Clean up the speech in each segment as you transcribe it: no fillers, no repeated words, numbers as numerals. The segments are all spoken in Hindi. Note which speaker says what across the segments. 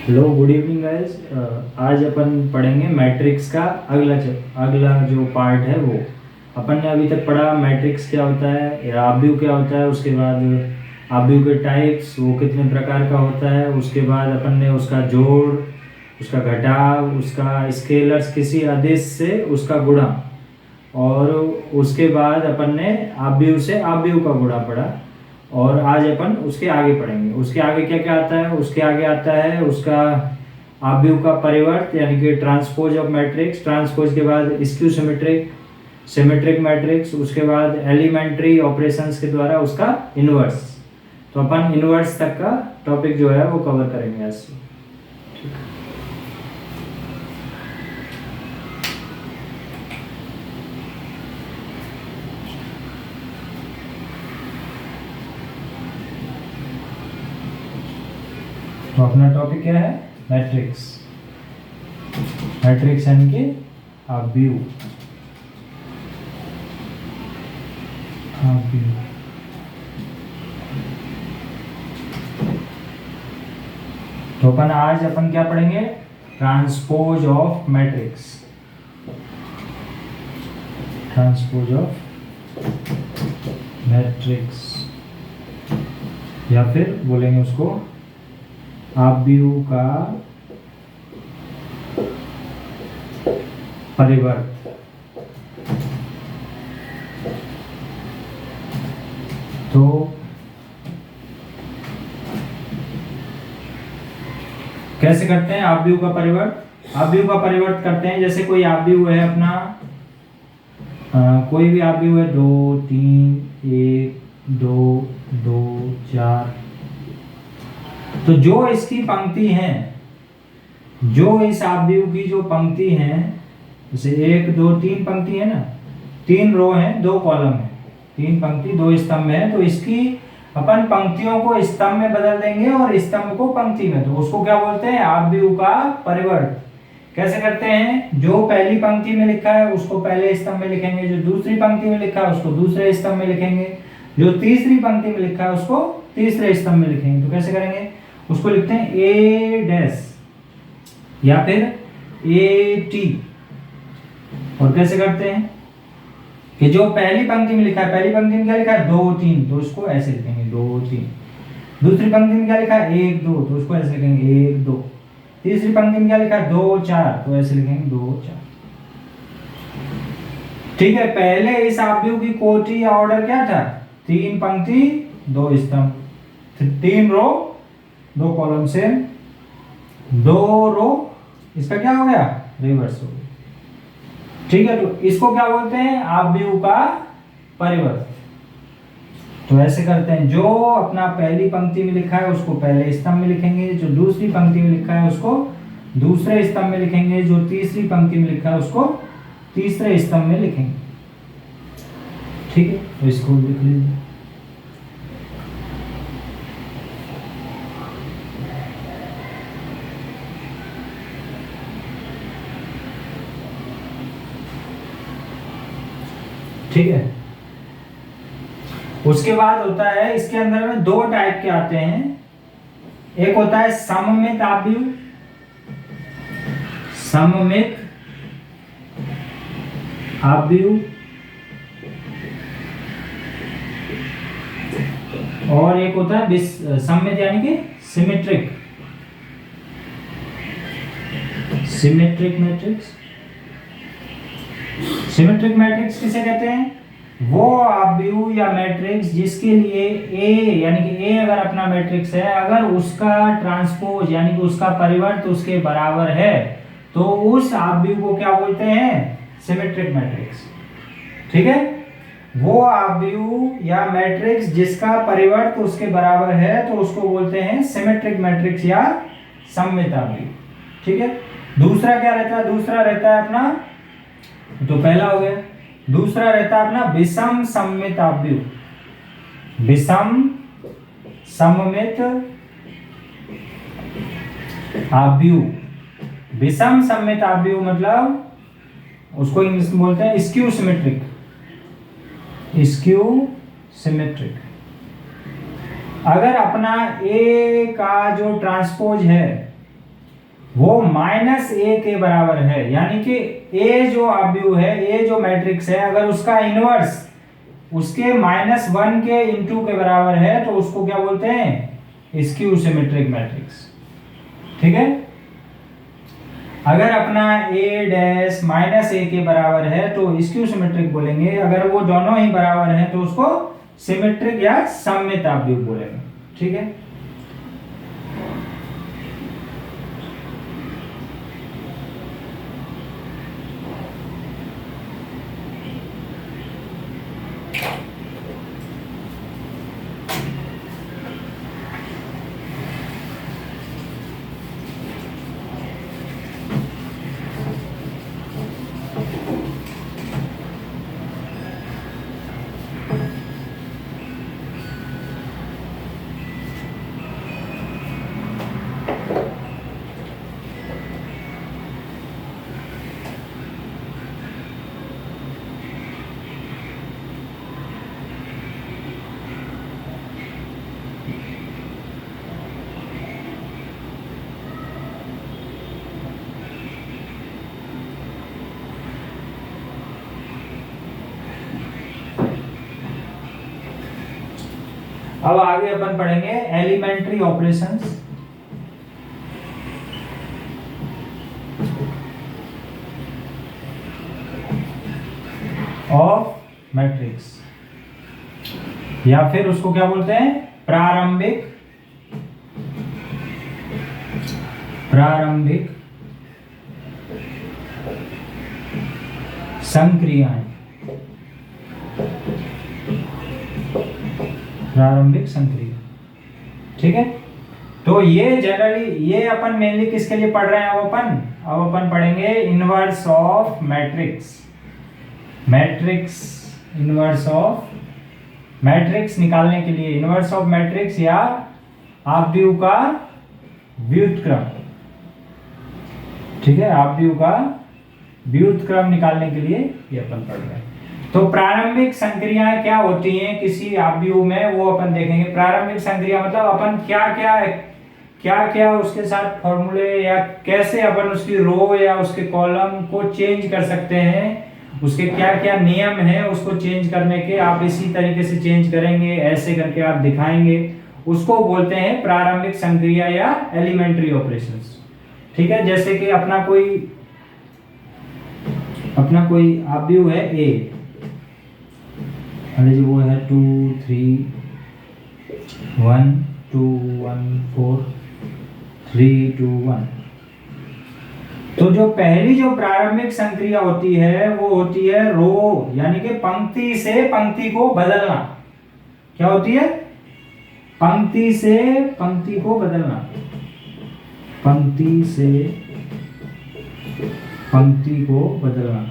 Speaker 1: Hello good evening guys. आज अपन पढ़ेंगे मैट्रिक्स का अगला जो पार्ट है वो। अपन ने अभी तक पढ़ा मैट्रिक्स क्या होता है या आव्यूह क्या होता है, उसके बाद आव्यूह के टाइप्स वो कितने प्रकार का होता है, उसके बाद अपन ने उसका जोड़, उसका घटाव, उसका स्केलर्स किसी आदेश से उसका गुणा, और उसके बाद अपन ने आव्यूह से आव्यूह का गुणा पढ़ा। और आज अपन उसके आगे पढ़ेंगे। उसके आगे क्या क्या आता है, उसके आगे आता है उसका आव्यूह का परिवर्त यानी कि ट्रांसपोज ऑफ मैट्रिक्स। ट्रांसपोज के बाद स्क्यू सिमेट्रिक, सिमेट्रिक मैट्रिक्स, उसके बाद एलिमेंट्री ऑपरेशंस के द्वारा उसका इनवर्स। तो अपन इनवर्स तक का टॉपिक जो है वो कवर करेंगे आज से। तो अपना टॉपिक क्या है, मैट्रिक्स। मैट्रिक्स यानी कि आव्यूह। तो आज अपन क्या पढ़ेंगे, transpose of matrix. Transpose of matrix या फिर बोलेंगे उसको आव्यूह का परिवर्त। तो कैसे करते हैं आव्यूह का परिवर्त? आव्यूह का परिवर्त करते हैं जैसे कोई आव्यूह है अपना, कोई भी आव्यूह है 2 3 1 2 2 4। तो जो इसकी पंक्ति है, जो इस आव्यूह की जो पंक्ति है, जैसे 1 2 3 पंक्ति है ना, 3 रो है 2 कॉलम है, 3 पंक्ति 2 स्तंभ है, तो इसकी अपन पंक्तियों को स्तंभ में बदल देंगे और स्तंभ को पंक्ति में। तो उसको क्या बोलते हैं, आव्यूह का परिवर्त। कैसे करते हैं, जो पहली पंक्ति में लिखा है उसको पहले स्तंभ में लिखेंगे, जो दूसरी पंक्ति में लिखा है उसको दूसरे स्तंभ में लिखेंगे, जो तीसरी पंक्ति में लिखा है उसको तीसरे स्तंभ में लिखेंगे। तो कैसे करेंगे, उसको लिखते हैं ए डैश या फिर ए टी। और कैसे करते हैं कि जो पहली पंक्ति में लिखा है, पहली पंक्ति में क्या लिखा है 2 3, तो उसको ऐसे लिखेंगे 2 3। दूसरी पंक्ति में क्या लिखा है 1 2, तो उसको ऐसे लिखेंगे 1 2। तीसरी पंक्ति में क्या लिखा है 2 4, तो ऐसे लिखेंगे 2 4। ठीक है, पहले इस आव्यूह की कोटि या ऑर्डर क्या था, 3 पंक्ति 2 स्तंभ, 3 रो 2 कॉलम से 2 रो, इसका क्या हो गया, रिवर्स हो गया। ठीक है, तो इसको क्या बोलते हैं, आव्यूह का परिवर्त। तो ऐसे करते हैं, जो अपना पहली पंक्ति में लिखा है उसको पहले स्तंभ में लिखेंगे, जो दूसरी पंक्ति में लिखा है उसको दूसरे स्तंभ में लिखेंगे, जो तीसरी पंक्ति में लिखा है उसको तीसरे स्तंभ में लिखेंगे। ठीक है, तो इसको लिख लीजिए। ठीक है, उसके बाद होता है, इसके अंदर में 2 टाइप के आते हैं। एक होता है सममित आव्यूह, सममित आव्यूह, और एक होता है सममित यानी कि symmetric, symmetric matrix. Symmetric matrix किसे कहते हैं, वो आव्यूह या मैट्रिक्स जिसके लिए ए यानी कि ए अगर अपना मैट्रिक्स है, अगर उसका ट्रांसपोज यानी कि उसका परिवर्त उसके बराबर है, तो उस आव्यूह को क्या बोलते हैं, सिमेट्रिक मैट्रिक्स। ठीक है, वो आव्यूह या मैट्रिक्स जिसका परिवर्त उसके बराबर है तो उसको बोलते हैं सिमेट्रिक मैट्रिक्स या सममित आव्यूह। ठीक है, दूसरा क्या रहता है, दूसरा रहता है अपना, तो पहला हो गया, दूसरा रहता है अपना विषम सममित आव्यूह। विषम सममित आव्यूह, विषम सममित आव्यूह मतलब उसको इंग्लिश में बोलते हैं स्क्यू सिमेट्रिक, स्क्यू सिमेट्रिक। अगर अपना ए का जो ट्रांसपोज है, वो माइनस ए के बराबर है, यानी कि ए जो अवयव है, ए जो मैट्रिक्स है, अगर उसका इनवर्स उसके -1 के इंटू के बराबर है तो उसको क्या बोलते हैं, स्क्यू सिमेट्रिक मैट्रिक्स। ठीक है, अगर अपना ए डैश माइनस ए के बराबर है तो स्क्यू सिमेट्रिक बोलेंगे, अगर वो दोनों ही बराबर हैं तो उसको सिमेट्रिक या सममित अवयव बोलेंगे। ठीक है, अब आगे अपन पढ़ेंगे एलिमेंट्री ऑपरेशंस। ऑफ मैट्रिक्स, या फिर उसको क्या बोलते हैं, प्रारंभिक संक्रियाएं। प्रारंभिक संक्रिया। ठीक है, तो ये जनरली ये अपन मेनली किसके लिए पढ़ रहे हैं, अब अपन पढ़ेंगे inverse of matrix. Inverse of matrix निकालने के लिए, इनवर्स ऑफ मैट्रिक्स या अवयव का व्युत्क्रम। ठीक है, अवयव का व्युत्क्रम निकालने के लिए ये अपन पढ़ रहे हैं। तो प्रारंभिक संक्रियाएं क्या होती हैं किसी अवयव में, वो अपन देखेंगे। प्रारंभिक संक्रिया मतलब अपन क्या क्या उसके साथ फॉर्मूले या कैसे अपन उसकी रो या उसके कॉलम को चेंज कर सकते हैं, उसके क्या क्या नियम हैं उसको चेंज करने के। आप इसी तरीके से चेंज करेंगे, ऐसे करके आप दिखाएंगे, उसको बोलते हैं प्रारंभिक संक्रिया या एलिमेंट्री ऑपरेशंस। ठीक है, जैसे कि अपना कोई अवयव है ए, वो है 2 3 1 2 1 4 3 2 1। तो जो पहली जो प्रारंभिक संक्रिया होती है वो होती है रो, यानी कि पंक्ति से पंक्ति को बदलना। क्या होती है, पंक्ति से पंक्ति को बदलना, पंक्ति से पंक्ति को बदलना।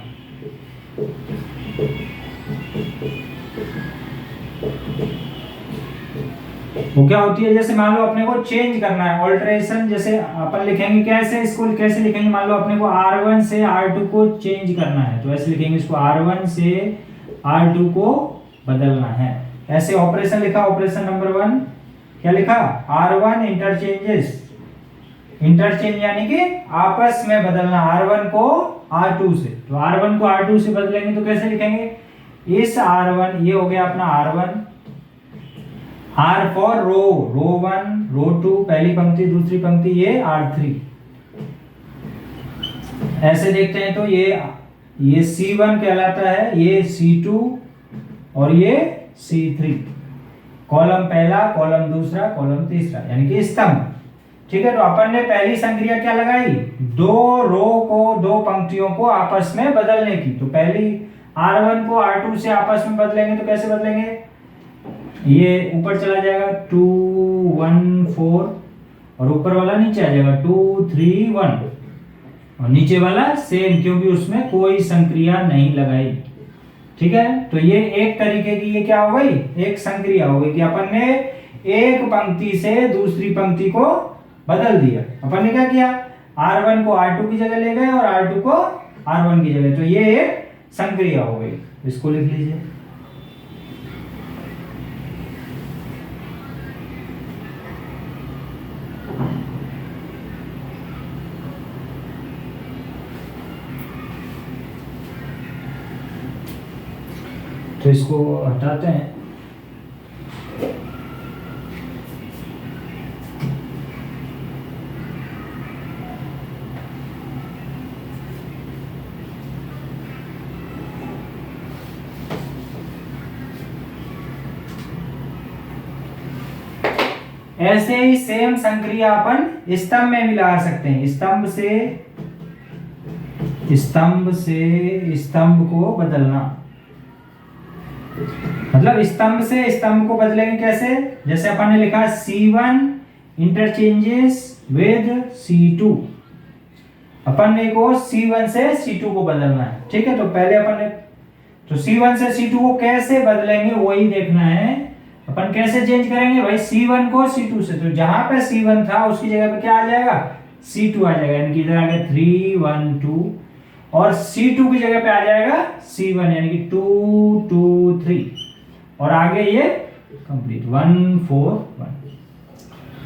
Speaker 1: वो क्या होती है, जैसे मान लो अपने को चेंज करना है, ऑल्टरेशन, जैसे अपन लिखेंगे कैसे, इसको कैसे लिखेंगे, मान लो अपने को R1 से R2 को चेंज करना है तो ऐसे लिखेंगे, इसको R1 से R2 को बदलना है। ऐसे ऑपरेशन लिखा, ऑपरेशन नंबर 1 क्या लिखा, R1 इंटरचेंज यानी कि आपस में बदलना, R1 को R2 से। तो R1 को R2 से बदलेंगे तो कैसे लिखेंगे, इस R1, ये हो गया अपना R1, R फॉर रो 1 रो 2 पहली पंक्ति दूसरी पंक्ति, ये R3। ऐसे देखते हैं तो ये C1 कहलाता है, ये C2 और ये C3, कॉलम पहला, कॉलम दूसरा, कॉलम तीसरा, यानी कि स्तंभ। ठीक है, तो अपन ने पहली संक्रिया क्या लगाई, दो रो को, दो पंक्तियों को आपस में बदलने की। तो पहली R1 को R2 से आपस में बदलेंगे तो कैसे बदलेंगे, ये ऊपर चला जाएगा 2 1 4 और ऊपर वाला नीचे आ जाएगा 2 3 1 और नीचे वाला सेम, क्योंकि उसमें कोई संक्रिया नहीं लगाई। ठीक है, तो ये एक तरीके की ये क्या हो गई, एक संक्रिया हो गई कि अपन ने एक पंक्ति से दूसरी पंक्ति को बदल दिया। अपन ने क्या किया, R1 को R2 की जगह ले गए और R2 को R1 की जगह, तो ये एक संक्रिया हो गई। इसको लिख लीजिए। तो इसको हटाते हैं। ऐसे ही सेम संक्रिया अपन स्तंभ में भी लगा सकते हैं। स्तंभ से स्तंभ को बदलना, मतलब स्तंभ से स्तंभ को बदलेंगे कैसे? जैसे अपन ने लिखा C1 इंटरचेंजेस विद C2, अपन ने को C1 से C2 को बदलना है। ठीक है, तो पहले अपन ने तो C1 से C2 को कैसे बदलेंगे वही देखना है। अपन कैसे चेंज करेंगे भाई? C1 को C2 से, तो जहां पे C1 था उसकी जगह पे क्या आ जाएगा? C2 आ जाएगा, यानी कि इधर आ गया 3 1 2, और C2 की जगह पे आ जाएगा C1, यानी कि 2 2 3, और आगे ये कंप्लीट 1 4 1।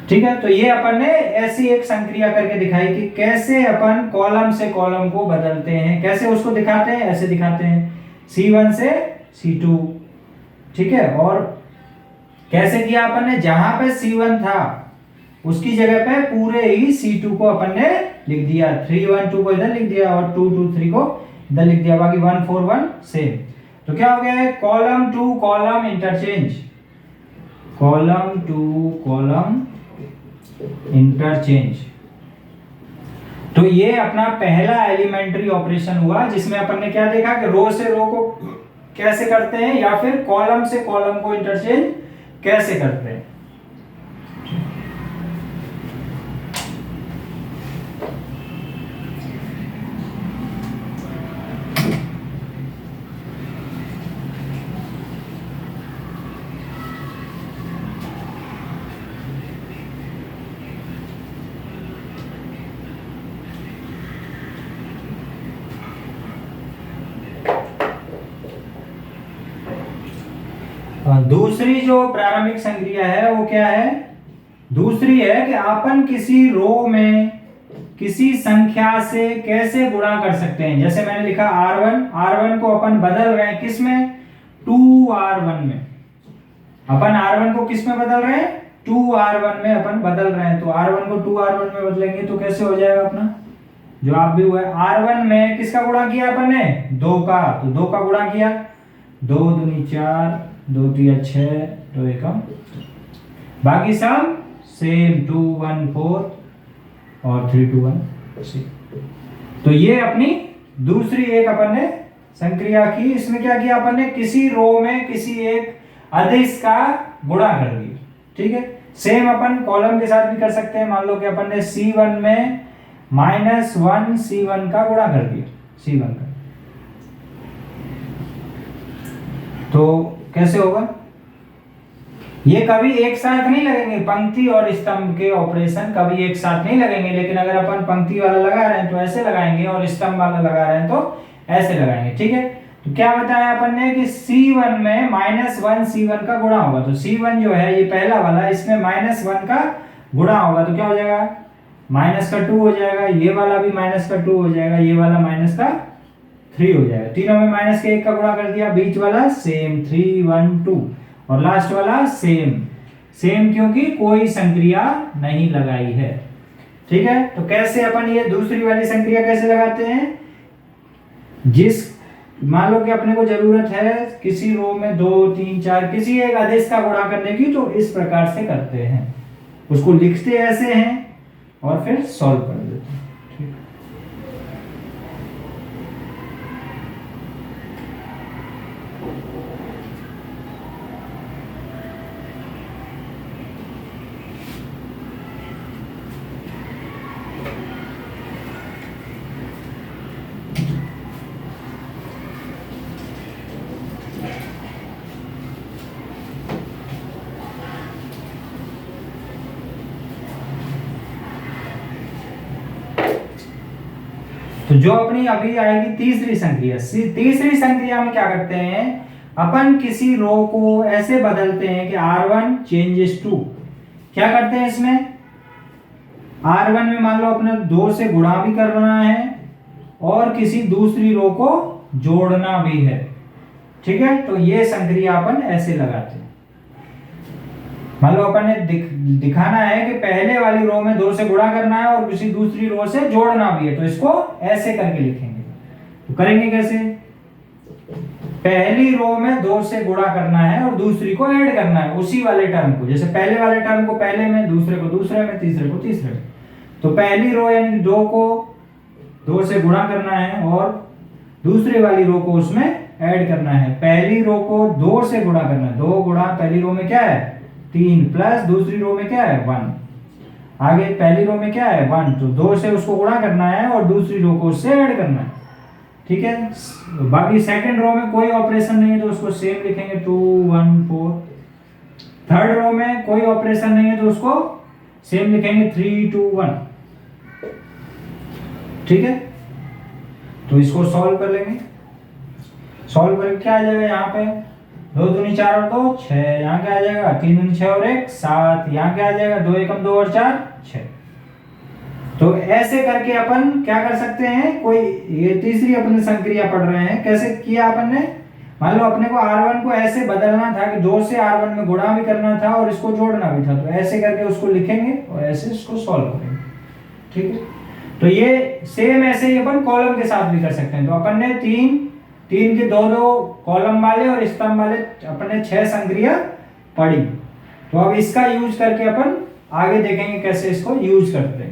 Speaker 1: ठीक है, तो ये अपन ने ऐसी एक संक्रिया करके दिखाई कि कैसे अपन कॉलम से कॉलम को बदलते हैं। कैसे उसको दिखाते हैं? ऐसे दिखाते हैं, C1 से C2। ठीक है, और कैसे किया अपन ने? जहां पे C1 था उसकी जगह पे पूरे ही C2 को अपन ने लिख दिया, 3 1 2 को इधर लिख दिया और 2 2 3 को इधर लिख दिया, बाकी 1 4 1 सेम। तो क्या हो गया है? Column two column interchange, column two column interchange. तो ये अपना पहला एलिमेंट्री ऑपरेशन हुआ जिसमें अपन ने क्या देखा कि रो से रो को कैसे करते हैं या फिर कॉलम से कॉलम को इंटरचेंज कैसे करते हैं। दूसरी जो प्रारंभिक संक्रिया है वो क्या है? दूसरी है कि अपन किसी रो में किसी संख्या से कैसे गुणा कर सकते हैं। जैसे मैंने लिखा R1 को अपन बदल रहे हैं किस में? 2R1 में। अपन R1 को किस में बदल रहे हैं? 2R1 में अपन बदल रहे हैं। तो R1 को 2R1 में बदलेंगे तो कैसे हो जाएगा अपना जो आप भी हुआ है? R1 में किसका गुणा किया अपन ने? 2 का, तो 2 का गुणा किया, 2 दूनी 4, 2 3 6, 2 1, बाकी सब सेम 2 1 4 और 3 2 1 6। तो ये अपनी दूसरी एक अपन ने संक्रिया की। इसमें क्या किया अपन ने? किसी रो में किसी एक अदिश का गुणा कर दिया। ठीक है, सेम अपन कॉलम के साथ भी कर सकते हैं। मान लो कि अपन ने C1 में -1 C1 का गुणा कर दिया, C1 का, तो कैसे होगा? ये कभी एक साथ नहीं लगेंगे, पंक्ति और स्तंभ के ऑपरेशन कभी एक साथ नहीं लगेंगे। लेकिन अगर अपन पंक्ति वाला लगा रहे हैं तो ऐसे लगाएंगे और स्तंभ वाला लगा रहे हैं तो ऐसे लगाएंगे। ठीक है, तो क्या बताया अपन ने कि C1 में -1 C1 का गुणा होगा। तो C1 जो है ये पहला वाला, इसमें -1 का गुणा होगा तो क्या हो जाएगा? -2 हो जाएगा, ये वाला भी -2 हो जाएगा, ये वाला -3 हो जाएगा। तीनों में -1 का गुणा कर दिया, बीच वाला सेम 3 1 2 और लास्ट वाला सेम क्योंकि कोई संक्रिया नहीं लगाई है। ठीक है, तो कैसे अपन ये दूसरी वाली संक्रिया कैसे लगाते हैं? जिस मान लो कि अपने को जरूरत है किसी रो में 2 3 4 किसी एक आदेश का गुणा करने की, तो इस प्रकार से करते हैं, उसको लिखते ऐसे हैं और फिर सॉल्व कर देते हैं। तो जो अपनी अभी आएगी तीसरी संक्रिया, तीसरी संक्रिया में क्या करते हैं? अपन किसी रो को ऐसे बदलते हैं कि R1 चेंजेस टू, क्या करते हैं इसमें? R1 में मान लो अपने 2 से गुणा भी करना है और किसी दूसरी रो को जोड़ना भी है। ठीक है, तो ये संक्रिया अपन ऐसे लगाते हैं। मान लो अपन ने दिखाना है कि पहले वाली रो में 2 से गुणा करना है और किसी दूसरी रो से जोड़ना भी है, तो इसको ऐसे करके लिखेंगे। तो करेंगे कैसे? पहली रो में 2 से गुणा करना है और दूसरी को ऐड करना है उसी वाले टर्म को, जैसे पहले वाले टर्म को पहले में, दूसरे को दूसरे में, तीसरे को तीसरे में। तो पहली रो यानी 2 को 2 से गुणा करना है और दूसरी वाली रो को उसमें ऐड करना है। पहली रो को 2 से गुणा करना है, 2 गुणा पहली रो में क्या है 3 प्लस दूसरी रो में क्या है 1, आगे पहली रो में क्या है 1, तो 2 से उसको गुणा करना है और दूसरी रो को उससे ऐड करना है। ठीक है, बाकी सेकंड रो में कोई ऑपरेशन नहीं है तो उसको सेम लिखेंगे 2 1 4। थर्ड रो में कोई ऑपरेशन नहीं है तो उसको सेम लिखेंगे 3 2 1। ठीक है, तो इसको सॉल्व कर लेंगे। सॉल्व करके क्या आ जाएगा, यहाँ पे 2 दूनी 4 और 2 6, यहाँ क्या आ जाएगा 3 दूनी 6 और 1 7, यहाँ क्या आ जाएगा 2 एकम 2 और 4 6। तो ऐसे करके अपन क्या कर सकते हैं, कोई ये तीसरी अपन संक्रिया पढ़ रहे हैं, कैसे किया अपन ने। मान लो अपने को R1 को ऐसे बदलना था कि 2 से R1 में गुणा भी करना था और इसको जोड़ना भी था, तो ऐसे करके उसको लिखेंगे और ऐसे इसको सॉल्व करेंगे। ठीक है, तो ये सेम ऐसे ही अपन कॉलम के साथ भी कर सकते हैं। तो अपन ने तीन के दो कॉलम वाले और स्तंभ वाले अपन ने 6 संक्रिया पढ़ी। तो अब इसका यूज करके अपन आगे देखेंगे कैसे इसको यूज करते हैं।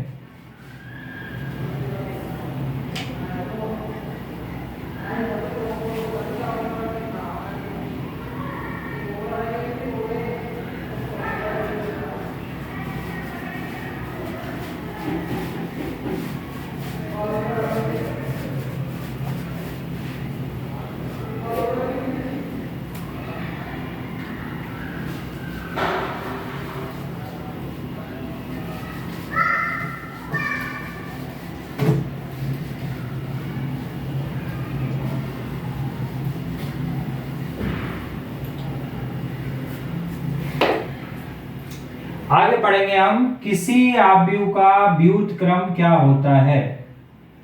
Speaker 1: आगे पढ़ेंगे हम किसी आव्यूह का व्युत्क्रम क्या होता है।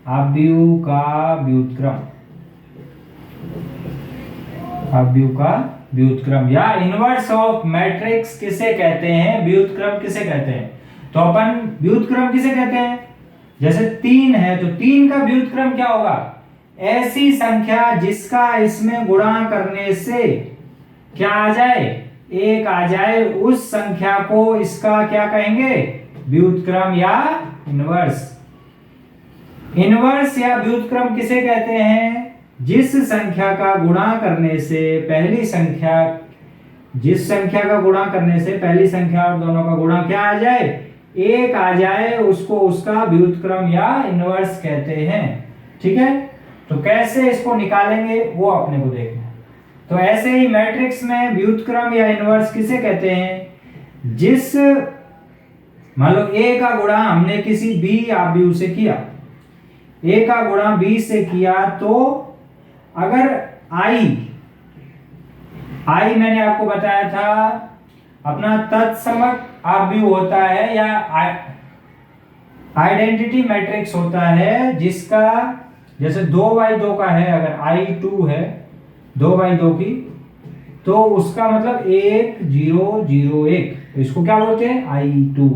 Speaker 1: आव्यूह का व्युत्क्रम, आव्यूह का व्युत्क्रम या इनवर्स ऑफ मैट्रिक्स किसे कहते हैं, व्युत्क्रम किसे कहते हैं। तो अपन व्युत्क्रम किसे कहते हैं, जैसे 3 है तो 3 का व्युत्क्रम क्या होगा, ऐसी संख्या जिसका इसमें गुणा करने से क्या आ जाए 1 आ जाए, उस संख्या को इसका क्या कहेंगे व्युत्क्रम या इनवर्स। इनवर्स या व्युत्क्रम किसे कहते हैं, जिस संख्या का गुणा करने से पहली संख्या, जिस संख्या का गुणा करने से पहली संख्या और दोनों का गुणा क्या आ जाए 1 आ जाए, उसको उसका व्युत्क्रम या इनवर्स कहते हैं। ठीक है, तो कैसे इसको निकालेंगे वो अपने को देखना है। तो ऐसे ही मैट्रिक्स में व्युत्क्रम या इनवर्स किसे कहते हैं, जिस मान लो A का गुणा हमने किसी B आव्यूह से किया, A का गुणा B से किया, तो अगर I मैंने आपको बताया था अपना तत्समक आव्यूह होता है या आइडेंटिटी मैट्रिक्स होता है, जिसका जैसे 2/2 का है, अगर I2 है 2/2 की, तो उसका मतलब 1 0 0 1, तो इसको क्या बोलते हैं I2।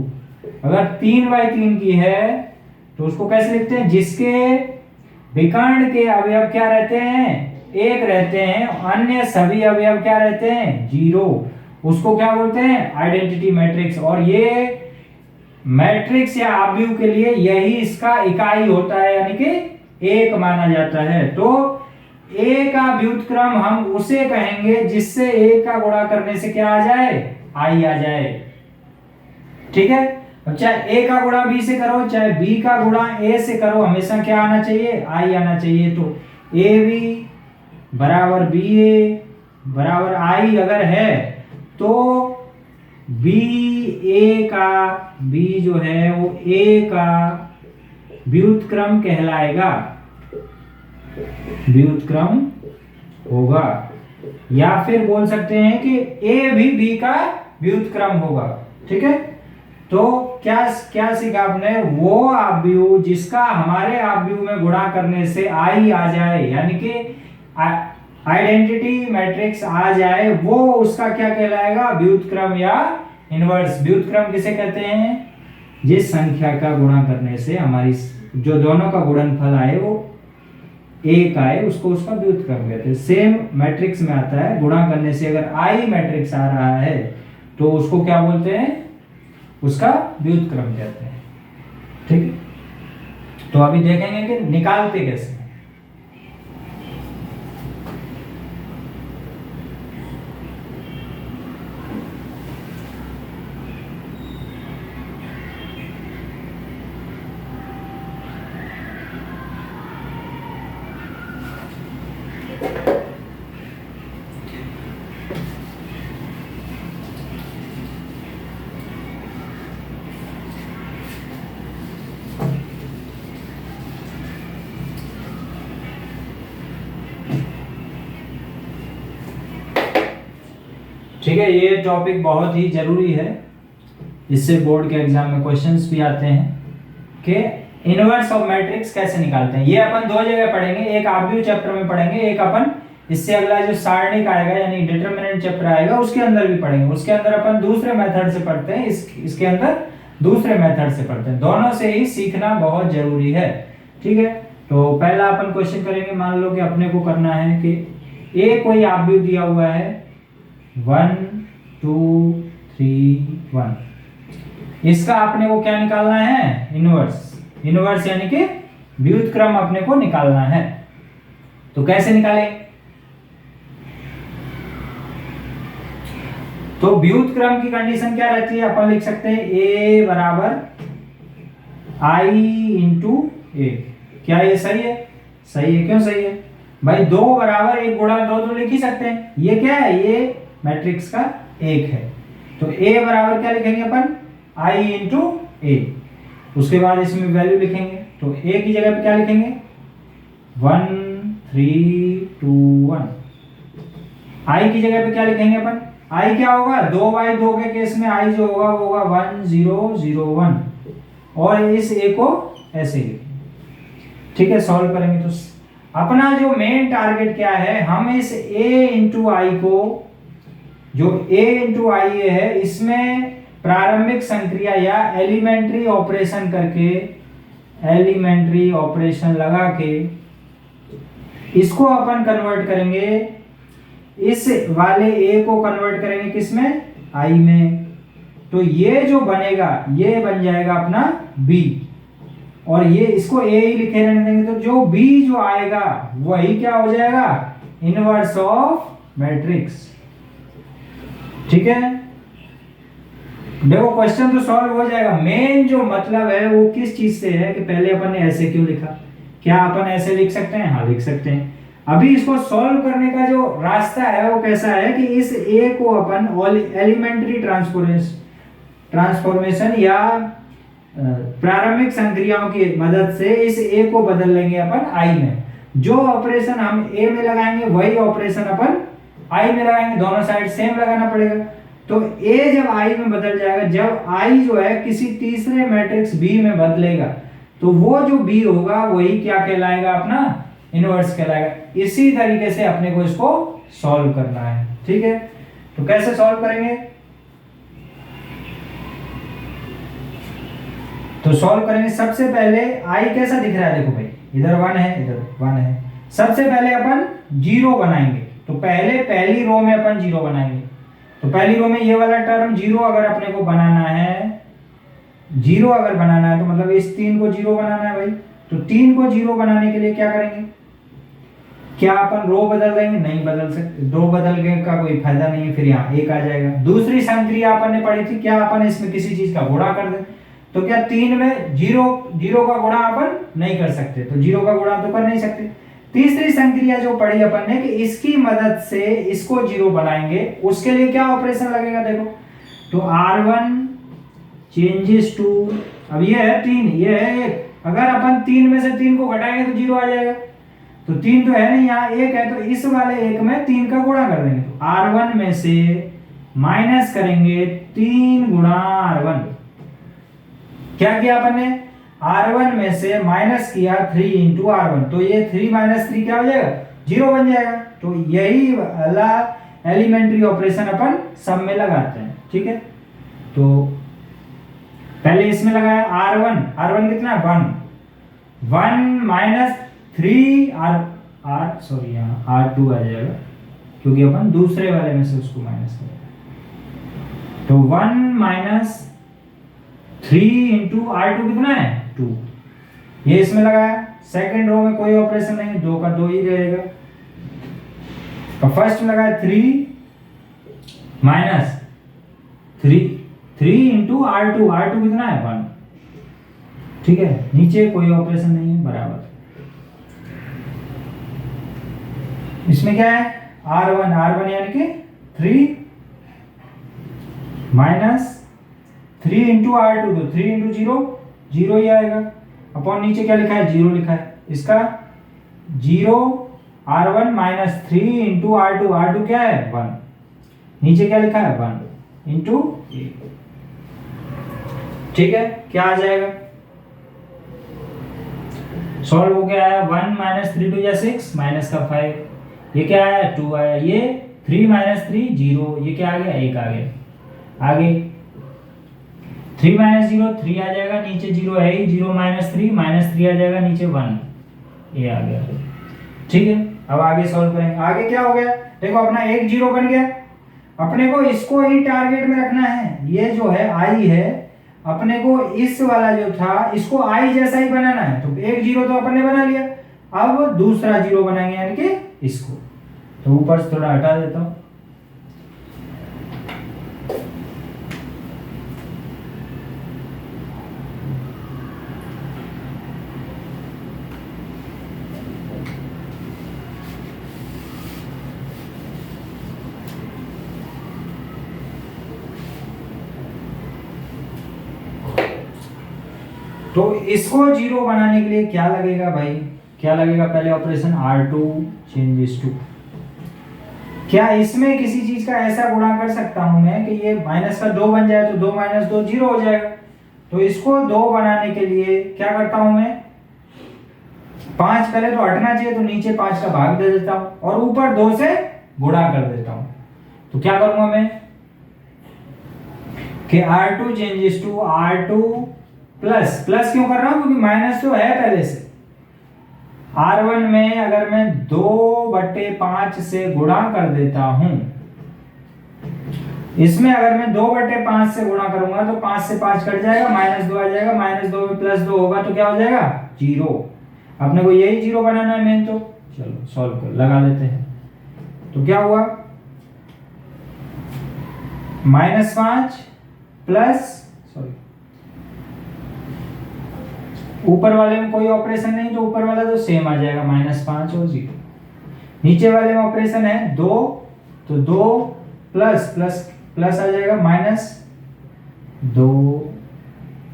Speaker 1: अगर 3/3 की है तो उसको कैसे लिखते हैं, जिसके विकर्ण के अवयव क्या रहते हैं 1 रहते हैं, अन्य सभी अवयव क्या रहते हैं 0, उसको क्या बोलते हैं आइडेंटिटी मैट्रिक्स। और ये मैट्रिक्स या आव्यूह के लिए यही इसका इकाई होता है, यानी कि 1 माना जाता है। तो A का व्युत्क्रम हम उसे कहेंगे जिससे A का गुणा करने से क्या आ जाए I आ जाए। ठीक है, चाहे A का गुणा B से करो चाहे B का गुणा A से करो, हमेशा क्या आना चाहिए I आना चाहिए। तो AB बराबर BA बराबर I अगर है तो BA का B जो है वो A का व्युत्क्रम कहलाएगा, व्युत्क्रम होगा। या फिर बोल सकते हैं कि A भी B का व्युत्क्रम होगा। ठीक है, तो क्या सीखा आपने, वो आव्यूह जिसका हमारे आव्यूह में गुणा करने से I आ जाए, यानी कि आइडेंटिटी मैट्रिक्स आ जाए वो उसका क्या कहलाएगा, व्युत्क्रम या इनवर्स। व्युत्क्रम किसे कहते हैं, जिस संख्या का गुणा करने से हमारी जो दोनों का गुणनफल आए वो एक आए उसको उसका व्युत्क्रम कहते हैं। सेम मैट्रिक्स में आता है, गुणा करने से अगर आई मैट्रिक्स आ रहा है तो उसको क्या बोलते हैं, उसका व्युत्क्रम कहते हैं। ठीक है, तो अभी देखेंगे कि निकालते कैसे। ठीक है, ये टॉपिक बहुत ही जरूरी है, इससे बोर्ड के एग्जाम में क्वेश्चंस भी आते हैं कि इनवर्स ऑफ मैट्रिक्स कैसे निकालते हैं। ये अपन दो जगह पढ़ेंगे, एक आव्यूह चैप्टर में पढ़ेंगे, एक अपन इससे अगला जो सारणिक आएगा यानी डिटरमिनेंट चैप्टर आएगा उसके अंदर भी पढ़ेंगे। उसके अंदर अपन दूसरे मेथड से पढ़ते हैं, इसके अंदर दूसरे मेथड से पढ़ते हैं। दोनों से ही सीखना बहुत जरूरी है। ठीक है, तो पहला अपन क्वेश्चन करेंगे। मान लो कि अपने को करना है कि ए कोई आव्यूह दिया हुआ है 1 2 3 1, इसका अपने को क्या निकालना है, इनवर्स। इनवर्स यानी कि व्युत्क्रम अपने को निकालना है। तो कैसे निकालें, तो व्युत्क्रम की कंडीशन क्या रहती है, अपन लिख सकते हैं a बराबर i इंटू ए। क्या ये सही है, सही है। क्यों सही है भाई, 2 बराबर 1 गुणा 2 तो लिख ही सकते हैं। ये क्या है, ये मैट्रिक्स का एक है, तो a बराबर क्या लिखेंगे अपन, i इंटू ए। उसके बाद इसमें वैल्यू लिखेंगे, तो a की जगह पे क्या लिखेंगे 1 3 2 1। i की जगह पे क्या लिखेंगे अपन, i क्या होगा, 2/2 के केस में i जो होगा वो होगा 1 0 0 1, और इस a को ऐसे लिखेंगे। ठीक है, सॉल्व करेंगे तो अपना जो मेन टारगेट क्या है, हम इस a इंटू आई को, जो a इंटू आई है, इसमें प्रारंभिक संक्रिया या एलिमेंट्री ऑपरेशन करके, एलिमेंट्री ऑपरेशन लगा के इसको अपन कन्वर्ट करेंगे, इस वाले a को कन्वर्ट करेंगे किसमें, i में। तो ये जो बनेगा ये बन जाएगा अपना b, और ये इसको a ही लिखे रहने देंगे। तो जो b जो आएगा वही क्या हो जाएगा, इनवर्स ऑफ मैट्रिक्स। ठीक है, देखो क्वेश्चन तो सॉल्व हो जाएगा। मेन जो मतलब है वो किस चीज से है कि पहले अपन ने ऐसे क्यों लिखा, क्या अपन ऐसे लिख सकते हैं, हाँ लिख सकते हैं। अभी इसको सॉल्व करने का जो रास्ता है वो कैसा है कि इस a को अपन एलिमेंट्री ट्रांसफॉर्मेशन या प्रारंभिक संक्रियाओं की मदद से इस a को बदल लेंगे अपन i में। जो ऑपरेशन हम a में लगाएंगे वही ऑपरेशन अपन i में लगाएंगे, दोनों साइड सेम लगाना पड़ेगा। तो a जब i में बदल जाएगा, जब i जो है किसी तीसरे मैट्रिक्स b में बदलेगा, तो वो जो b होगा वही क्या कहलाएगा, अपना इनवर्स कहलाएगा। इसी तरीके से अपने को इसको सॉल्व करना है। ठीक है, तो कैसे सॉल्व करेंगे, तो सॉल्व करेंगे। सबसे पहले i कैसा दिख रहा है, देखो भाई इधर 1 है इधर 1 है। सबसे पहले अपन 0 बनाएंगे, तो पहली रो में अपन 0 बनाएंगे। तो पहली रो में ये वाला टर्म 0 अगर अपने को बनाना है, 0 अगर बनाना है तो मतलब इस 3 को 0 बनाना है भाई। तो 3 को 0 बनाने के लिए क्या करेंगे, क्या अपन रो बदल देंगे, नहीं बदल सकते, 2 बदलने का कोई फायदा नहीं है, फिर यहाँ 1 आ जाएगा। दूसरी संक्रिया अपन ने पढ़ी थी, क्या अपन इसमें किसी चीज का गुणा कर दें, तो क्या 3 में 0 का गुणा अपन नहीं कर सकते, तो 0 का गुणा तो कर नहीं सकते। तीसरी संक्रिया जो पढ़ी अपन ने कि इसकी मदद से इसको 0 बनाएंगे, उसके लिए क्या ऑपरेशन लगेगा, देखो तो R1 चेंजेस टू, अब ये है 3 ये है 1, अगर अपन 3 में से 3 को घटाएंगे तो 0 आ जाएगा। तो 3 तो है नहीं, यहाँ 1 है, तो इस वाले 1 में 3 का गुणा कर देंगे। तो R1 में से माइनस करेंगे 3 गुणा R1। क्या किया अपन ने, R1 में से माइनस किया 3 इंटू R1, तो ये 3 माइनस 3 क्या हो जाएगा जीरो बन जाएगा। तो यही वाला एलिमेंट्री ऑपरेशन अपन सब में लगाते हैं, ठीक है। तो पहले इसमें लगाया R1 कितना है 1 माइनस 3 सॉरी यहाँ R2 आ जाएगा क्योंकि अपन दूसरे वाले में से उसको माइनस करेंगे। तो 1 माइनस 3 इंटू R2 कितना है 2, ये इसमें लगाया। सेकंड रो में कोई ऑपरेशन नहीं, 2 का 2 ही रहेगा। तो फर्स्ट में लगाया 3 माइनस 3 इंटू R2 कितना है 1, ठीक है। नीचे कोई ऑपरेशन नहीं है, बराबर। इसमें क्या है R1 यानी कि 3 माइनस 3 इंटू R2, तो 3 इंटू 0 ही आएगा। अपॉन नीचे क्या लिखा है 0 लिखा है, इसका 0 R1 माइनस 3 इंटू R2 क्या है 1, नीचे क्या लिखा है 1 इंटू, ठीक है। क्या आ जाएगा, सॉल्व हो गया है। 1 माइनस 3 2 6 माइनस का 5, ये क्या है 2 आया, ये 3 माइनस 3 0, ये क्या आ गया 1 आ गया। आगे 3 माइनस 0 3 आ जाएगा, नीचे 0 है ही, 0 माइनस 3 आ जाएगा, नीचे 1 ये आ गया, ठीक है। अब आगे सॉल्व करेंगे। आगे क्या हो गया, देखो अपना 1 0 बन गया। अपने को इसको ही टारगेट में रखना है, ये जो है I है, अपने को इस वाला जो था इसको I जैसा ही बनाना है। तो 1 0 तो अपन ने बना लिया, अब दूसरा 0 बनाएंगे यानी कि इसको। तो ऊपर से थोड़ा हटा देता हूं। तो इसको 0 बनाने के लिए क्या लगेगा भाई, क्या लगेगा, पहले ऑपरेशन R2 चेंजेस टू। क्या इसमें किसी चीज का ऐसा गुणा कर सकता हूं मैं कि ये माइनस का 2 बन जाए, तो 2 माइनस 2 0 हो जाएगा। तो इसको 2 बनाने के लिए क्या करता हूं मैं, 5 पहले तो हटना चाहिए, तो नीचे 5 का भाग दे देता हूं और ऊपर 2 से गुणा कर देता हूं। तो क्या करूंगा मैं कि R2 changes to R2 plus क्यों कर रहा हूं, क्योंकि माइनस तो है पहले से। R1 में अगर मैं 2/5 से गुणा कर देता हूं, इसमें अगर मैं 2/5 से गुणा करूंगा तो 5 से 5 कट जाएगा, -2 आ जाएगा, -2 में +2 होगा तो क्या हो जाएगा 0। अपने को यही 0 बनाना है मेन। तो चलो सॉल्व कर लगा लेते हैं। तो क्या हुआ -5 प्लस, सॉरी ऊपर वाले में कोई ऑपरेशन नहीं, तो ऊपर वाला तो सेम आ जाएगा -5 और 0। नीचे वाले में ऑपरेशन है 2, तो 2 प्लस आ जाएगा -2।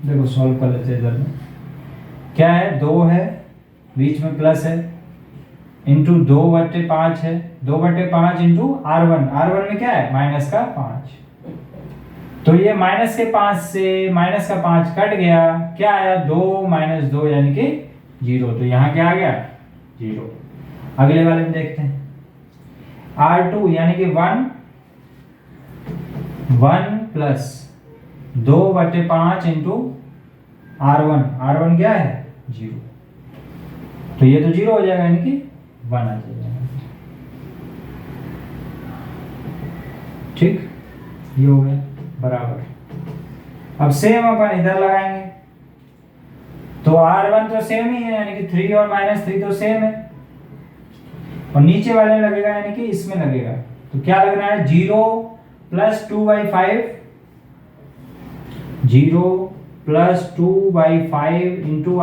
Speaker 1: देखो सॉल्व कर लेते हैं। इधर में क्या है 2 है, बीच में प्लस है, इंटू 2/5 है, 2/5 इंटू R1 में क्या है -5। तो ये -5 से -5 कट गया, क्या आया 2 - 2 यानी कि 0। तो यहाँ क्या आ गया 0। अगले वाले में देखते हैं R2 यानी कि 1 प्लस 2/5 इंटू R1 क्या है 0। तो ये तो 0 हो जाएगा यानी कि 1 आ जाएगा, ठीक। ये हो गया बराबर। अब सेम अपन इधर लगाएंगे, तो R1 तो सेम ही है यानी कि 3 और -3 तो सेम है, और नीचे वाले में लगेगा यानी कि इसमें लगेगा। तो क्या लगना है 0 + 2/5, 0 + 2/5 इंटू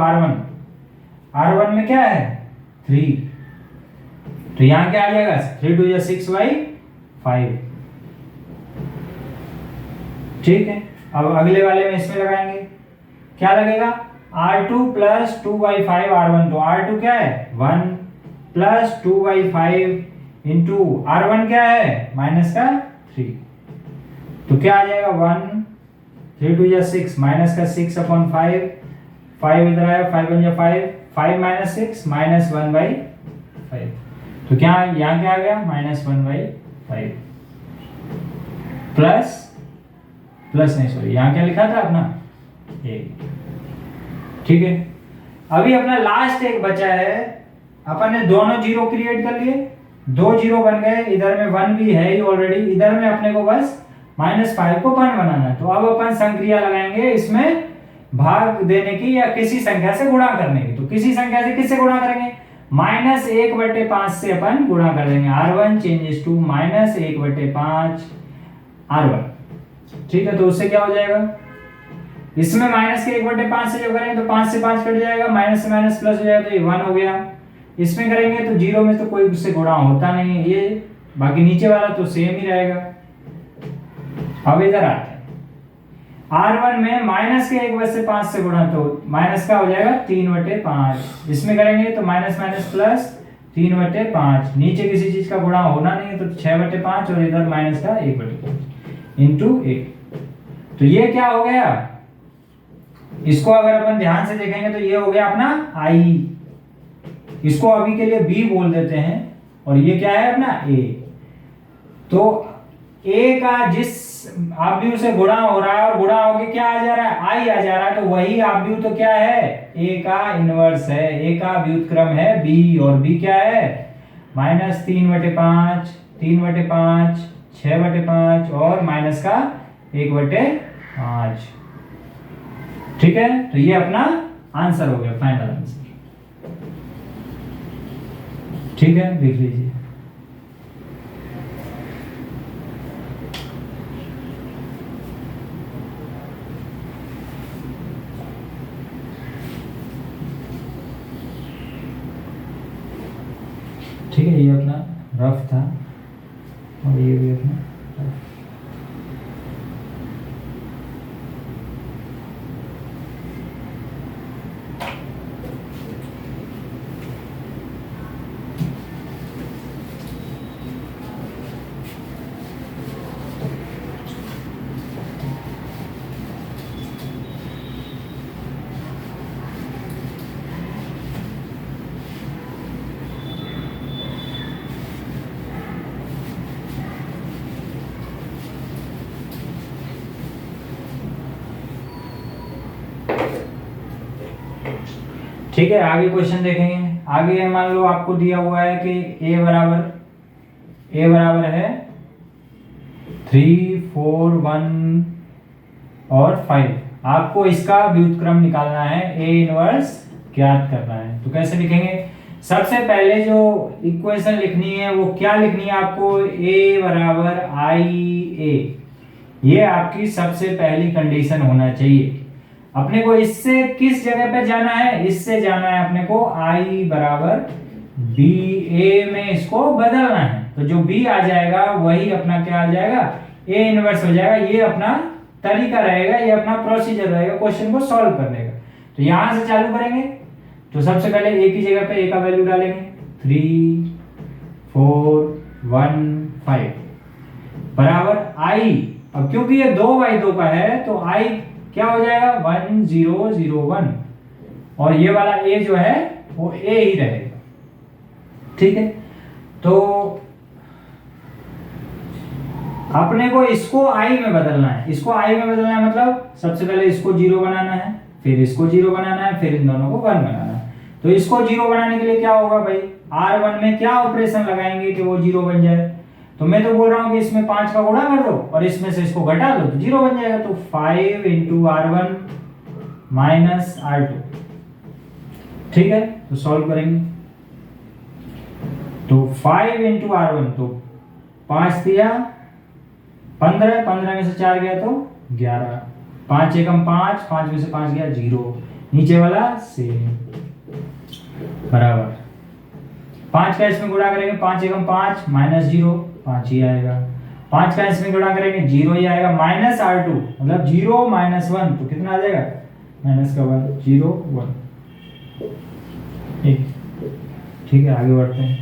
Speaker 1: R1 में क्या है 3, तो यहां क्या आ जाएगा 3 2 6/5, ठीक है। अब अगले वाले में इसमें लगाएंगे, क्या लगेगा R2 + 2/5 R1, तो R2 क्या है 1 + 2/5 इंटू R1 क्या है -3, तो क्या आ जाएगा 1 3 2 6 -6/5, 5 इधर आया, 5 × 5 5 - 6 -1/5। तो क्या यहाँ क्या आ गया -1/5 प्लस नहीं सॉरी यहाँ क्या लिखा था अपना a। ठीक है, अभी अपना लास्ट एक बचा है। अपन ने दोनों जीरो क्रिएट कर लिए, 2 जीरो बन गए, इधर में 1 भी है ही ऑलरेडी, इधर में अपने को बस -5 को 1 बनाना है। तो अब अपन संक्रिया लगाएंगे इसमें भाग देने की या किसी संख्या से गुणा करने की। तो किसी संख्या से किससे गुणा करेंगे? -1/5 से अपन गुणा कर देंगे। r1 changes to -1/5 r1। ठीक है, तो उससे क्या हो जाएगा, इसमें माइनस के 1/5 से जो करेंगे तो 5 से 5 कट जाएगा, माइनस से माइनस प्लस हो जाएगा तो ये 1 हो गया। इसमें करेंगे तो जीरो में तो कोई उससे गुणा होता नहीं है ये, बाकी नीचे वाला तो सेम ही रहेगा। अब इधर आते हैं, r1 में माइनस के 1/5 से गुणा तो माइनस का हो जाएगा 3/5। इसमें करेंगे तो माइनस माइनस प्लस 3/5, नीचे किसी चीज का गुणा होना नहीं है तो 6/5 और इधर माइनस का 1/5 इंटू 1। तो ये क्या हो गया, इसको अगर अपन ध्यान से देखेंगे तो ये हो गया अपना i, इसको अभी के लिए b बोल देते हैं, और ये क्या है अपना a। तो a का जिस आव्यूह से गुणा हो रहा है और गुणा होके क्या आ जा रहा है, i आ जा रहा है, तो वही आव्यूह तो क्या है, a का इनवर्स है, a का व्युत्क्रम है b, और b क्या है -3/5, 3/5, 6/5 और माइनस का 1/5। ठीक है, तो ये अपना आंसर हो गया, फाइनल आंसर। ठीक है, देख लीजिए। ठीक है, ये अपना रफ था और ये भी अपना रफ। ठीक है, आगे क्वेश्चन देखेंगे। आगे मान लो आपको दिया हुआ है कि a बराबर है 3, 4, 1 और 5। आपको इसका व्युत्क्रम निकालना है, a इनवर्स ज्ञात करना है। तो कैसे लिखेंगे, सबसे पहले जो इक्वेशन लिखनी है वो क्या लिखनी है आपको, a बराबर ia। ये आपकी सबसे पहली कंडीशन होना चाहिए। अपने को इससे किस जगह पे जाना है, इससे जाना है अपने को i बराबर b, a में इसको बदलना है। तो जो b आ जाएगा वही अपना क्या आ जाएगा, a इनवर्स हो जाएगा। ये अपना तरीका रहेगा, ये अपना प्रोसीजर रहेगा क्वेश्चन को सॉल्व करने का। तो यहां से चालू करेंगे, तो सबसे पहले a की जगह पे a का वैल्यू डालेंगे, 3, 4, 1, 5 बराबर i। अब क्योंकि ये 2/2 का है तो i क्या हो जाएगा 1, 0, 0, 1, और ये वाला a जो है वो a ही रहेगा। ठीक है, तो अपने को इसको i में बदलना है। इसको i में बदलना है मतलब सबसे पहले इसको 0 बनाना है, फिर इसको 0 बनाना है, फिर इन दोनों को 1 बनाना है। तो इसको 0 बनाने के लिए क्या होगा भाई, r1 में क्या ऑपरेशन लगाएंगे कि वो 0 बन जाए। तो मैं तो बोल रहा हूं कि इसमें 5 का गुणा कर दो और इसमें से इसको घटा दो तो 0 बन जाएगा। तो 5 इंटू r1 माइनस r2। ठीक है, तो सॉल्व करेंगे, तो 5 इंटू r1, तो 5 दिया 15, 15 में से 4 गया तो 11, 5 एकम 5, 5 में से 5 गया 0, नीचे वाला सेम बराबर 5 का इसमें गुणा करेंगे, 5 एकम 5 माइनस 0, 5 ही आएगा। 5 का इसमें गुणा करेंगे 0 ही आएगा, माइनस r2 मतलब 0 माइनस 1 तो कितना आ जाएगा, माइनस का 1, 0, 1। ठीक है, आगे बढ़ते हैं।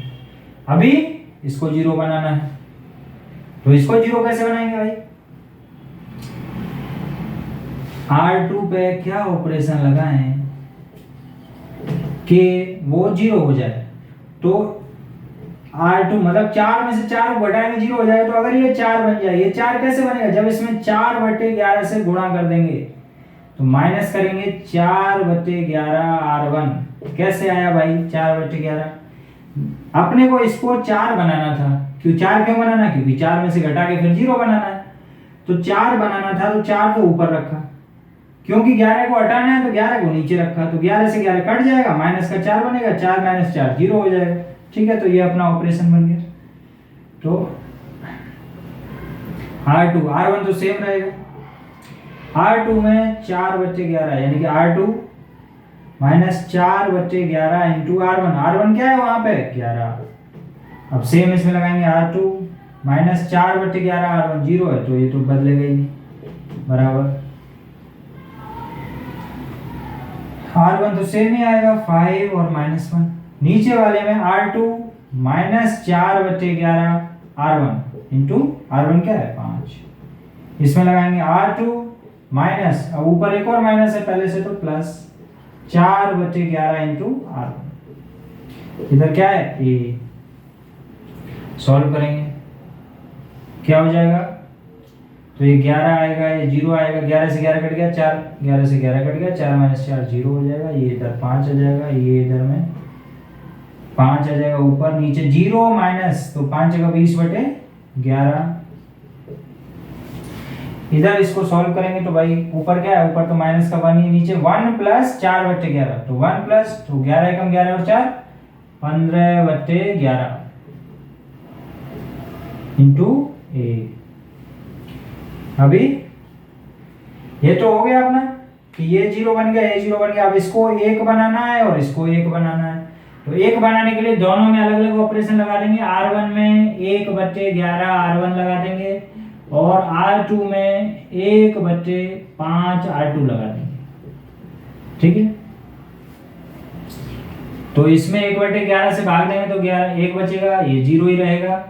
Speaker 1: अभी इसको 0 बनाना है, तो इसको 0 कैसे बनाएंगे भाई, r2 पे क्या ऑपरेशन लगाएं कि वो 0 हो जाए। तो R2 मतलब 4 में से 4 घटाएंगे 0 हो जाएगा। तो अगर ये 4 बन जाए, ये 4 कैसे बनेगा, जब इसमें 4/11 से गुणा कर देंगे तो माइनस करेंगे 4/11 R1। कैसे आया भाई 4/11? अपने को इसको 4 बनाना था। क्यों 4 क्यों बनाना? क्योंकि 4 में से घटा के फिर 0 बनाना है। तो 4 बनाना था तो 4 तो ऊपर रखा, क्योंकि 11 को हटाना है तो 11 को नीचे रखा, तो 11 से 11 कट जाएगा, माइनस का 4 बनेगा, 4 - 4 0 हो जाएगा। ठीक है, तो ये अपना ऑपरेशन बन गया। तो R2 R1 तो सेम रहेगा। R2 में 4/11 यानी कि R2 -4/11 इंटू R1। R1 क्या है वहां पे 11। अब सेम इसमें लगाएंगे R2 -4/11 R1 0 है, तो ये तो बदलेगा ही नहीं, बराबर R1 तो सेम ही आएगा 5 और -1। नीचे वाले में R2 -4/11 R1 इंटू R1 क्या है 5। इसमें लगाएंगे R2 माइनस, अब ऊपर एक और माइनस है पहले से, तो प्लस 4/11 इंटू R1। इधर क्या है ए, सॉल्व करेंगे क्या हो जाएगा, तो ये 11 आएगा, ये 0 आएगा, 11 से 11 कट गया 4, 11 से 11 कट गया 4 - 4 0 हो जाएगा। ये इधर 5 आ जाएगा, ये इधर में 5 आ जाएगा, ऊपर नीचे 0 माइनस, तो 5 का 20/11। इधर इसको सॉल्व करेंगे तो भाई ऊपर क्या है, ऊपर तो माइनस का 1 ही, नीचे 1 प्लस 4/11, तो 1 प्लस, तो 11 एकम 11 और 4 15/11 इंटू ए। अभी ये तो हो गया अपना कि ये 0 बन गया, ये 0 बन गया। अब इसको 1 बनाना है और इसको 1 बनाना है, तो 1 बनाने के लिए दोनों में अलग अलग ऑपरेशन लगा देंगे। R1 में 1/11 R1 लगा देंगे और R2 में 1/5 R2 लगा देंगे। ठीक है, तो इसमें 1/11 से भाग देंगे तो 1 बचेगा, ये 0 ही रहेगा,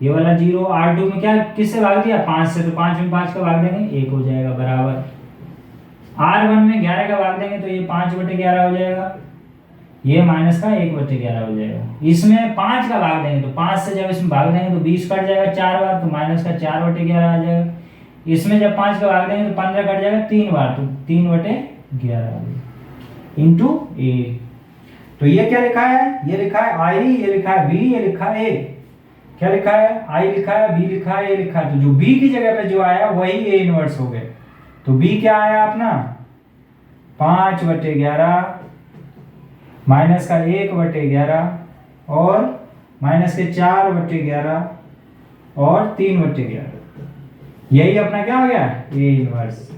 Speaker 1: ये वाला 0। R2 में क्या किससे भाग दिया 5 से, तो 5 में 5 का भाग देंगे 1 हो जाएगा, बराबर R1 में 11 का भाग देंगे तो ये 5/11 हो जाएगा, ये माइनस का 1/11 हो जाएगा। इसमें 5 का भाग देंगे तो 5 से जब इसमें भाग देंगे तो 20 कट जाएगा 4 बार, तो माइनस का 4/11 आ जाएगा। इसमें जब 5 का भाग देंगे तो 15 कट जाएगा 3 बार, तो 3/11 इंटू ए। तो ये क्या लिखा है, ये लिखा है आई, ये लिखा है बी, ये लिखा है ए। क्या लिखा है, आई लिखा है, बी लिखा है, ए लिखा है, तो जो बी की जगह पे जो आया वही ए इनवर्स हो गए। तो बी क्या आया अपना 5/11 माइनस का 1/11 और माइनस के 4/11 और 3/11, यही अपना क्या हो गया ए इनवर्स।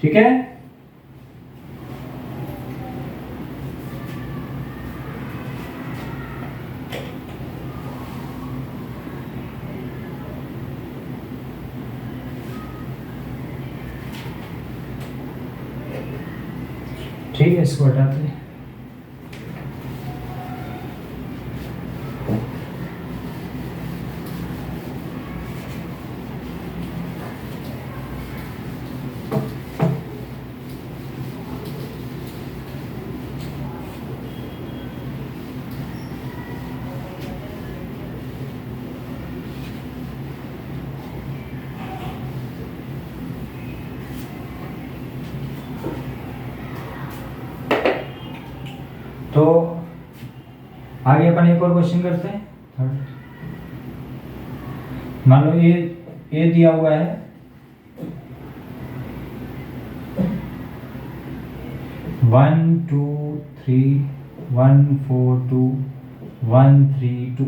Speaker 1: ठीक है, ठीक है, इसको हटाते हैं। तो आगे अपन एक और क्वेश्चन करते हैं। मान लो ये दिया हुआ है 1 2 3 1 4 2 1 3 2।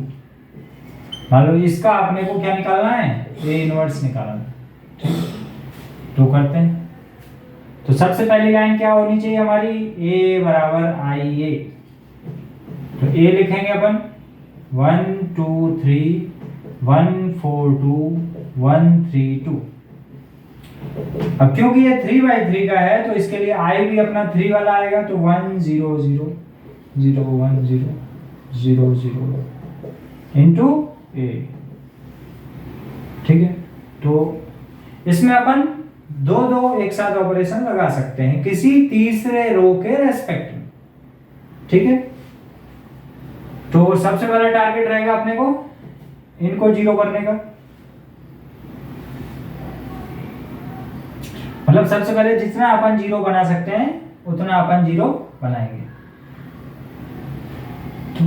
Speaker 1: मान लो इसका अपने को क्या निकालना है, ए इनवर्स निकालना है। तो करते हैं, तो सबसे पहली लाइन क्या होनी चाहिए हमारी, ए बराबर आई ए। तो ए लिखेंगे अपन 1 2 3 1 4 2 1 3 2। अब क्योंकि ये 3/3 का है तो इसके लिए आई भी अपना 3 वाला आएगा, तो 1 0 0 0 1 0 0 0 इंटू ए। ठीक है, तो इसमें अपन दो एक साथ ऑपरेशन लगा सकते हैं किसी तीसरे रो के रेस्पेक्ट में। ठीक है, तो सबसे पहले टारगेट रहेगा अपने को इनको जीरो करने का, मतलब सबसे पहले जितना अपन जीरो बना सकते हैं उतना अपन जीरो बनाएंगे। तो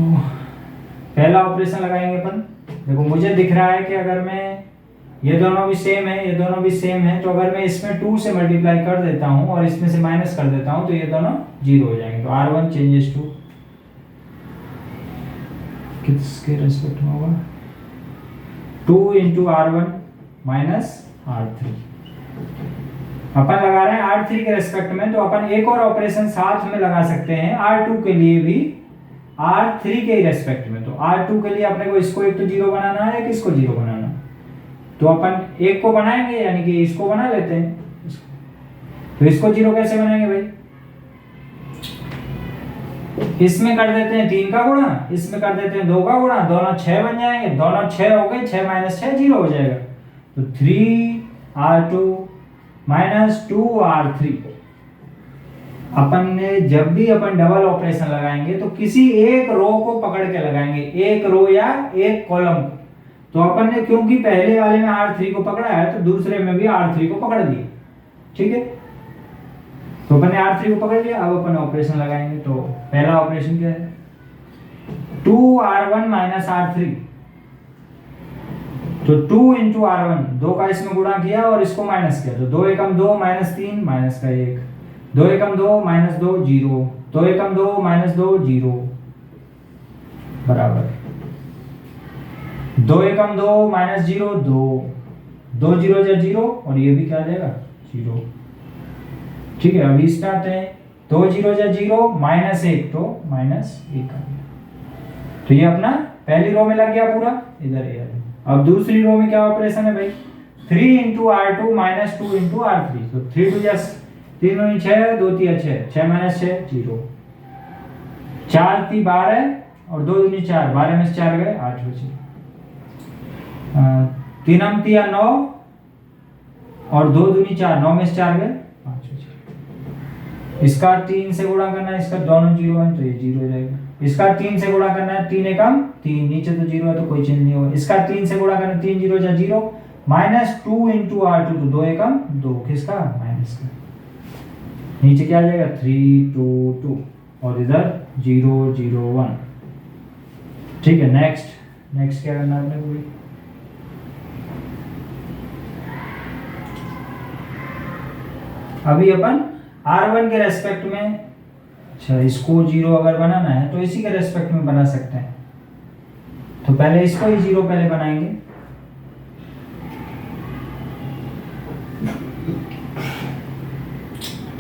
Speaker 1: पहला ऑपरेशन लगाएंगे अपन। देखो मुझे दिख रहा है कि अगर मैं ये दोनों भी सेम है, ये दोनों भी सेम है, तो अगर मैं इसमें 2 से मल्टीप्लाई कर देता हूं और इसमें से माइनस कर देता हूं तो ये दोनों जीरो हो जाएंगे। तो R1 चेंजेस टू किसके रेस्पेक्ट में होगा, 2 into R1 माइनस R3। अपन लगा रहे हैं R3 के रेस्पेक्ट में, तो अपन एक और ऑपरेशन साथ में लगा सकते हैं R2 के लिए भी R3 के रेस्पेक्ट में। तो R2 के लिए अपने को इसको एक तो जीरो बनाना है, एक इसको जीरो बनाना है। तो अपन एक को बनाएंगे, यानी कि इसको बना लेते हैं। तो इसको जीरो कैसे बनाएंगे भाई, इसमें कर देते हैं 3 का गुणा, इसमें कर देते हैं 2 का गुणा, दोनों 6 बन जाएंगे, दोनों 6 हो गए, 6 माइनस 6 जीरो हो जाएगा। तो 3R2 माइनस 2R3। अपन ने जब भी अपन डबल ऑपरेशन लगाएंगे तो किसी एक रो को पकड़ के लगाएंगे, एक रो या एक कॉलम को। तो अपन ने क्योंकि पहले वाले में R3 को पकड़ा है तो दूसरे में भी R3 को पकड़ लिया, ठीक है। तो अपन ने R3 को पकड़ लिया, अब अपन ऑपरेशन लगाएंगे। तो पहला ऑपरेशन क्या है, 2R1 माइनस R3। तो 2 into R1, 2 का इसमें गुणा किया और इसको माइनस किया, तो 2 एकम 2 माइनस 3 माइनस का 1, 2 एकम 2 माइनस 2 0, 2 एकम 2 माइनस 2 0 बराबर 2 एकम 2 माइनस 0 2, 2 जीरो जा 0 और ये भी क्या आ जाएगा 0, ठीक है। अभी स्टार्ट है, 2 जीरो जा 0 माइनस 1, तो माइनस 1 आ गया। तो ये अपना पहली रो में लग गया पूरा, इधर ये। अब दूसरी रो में क्या ऑपरेशन है भाई, 3 into R2 minus 2 into R3। तो 3 2 जा 3 दूनी 6, 2 3 6, 6 माइनस 6 0, 4 3 12 और 2 दूनी 4, 12 में से 4 गए 8 बचे, 3 हम 3 9 और 2 दूनी 4, 9 में से 4 गए 5 बचे। इसका 3 से गुणा करना है, इसका दोनों जीरो है तो ये जीरो हो जाएगा। इसका 3 से गुणा करना है, 3 एकम 3, नीचे तो जीरो है तो कोई चेंज नहीं होगा। इसका 3 से गुणा करना, 3 जीरो जा 0 माइनस 2 into R2, तो 2 एकम 2, किसका माइनस का, नीचे क्या आ जाएगा 3 2 2 और इधर 0 0 1, ठीक है। नेक्स्ट क्या करना है अपने को, अभी अपन R1 के रेस्पेक्ट में, अच्छा इसको जीरो अगर बनाना है तो इसी के रेस्पेक्ट में बना सकते हैं। तो पहले इसको ही जीरो पहले बनाएंगे।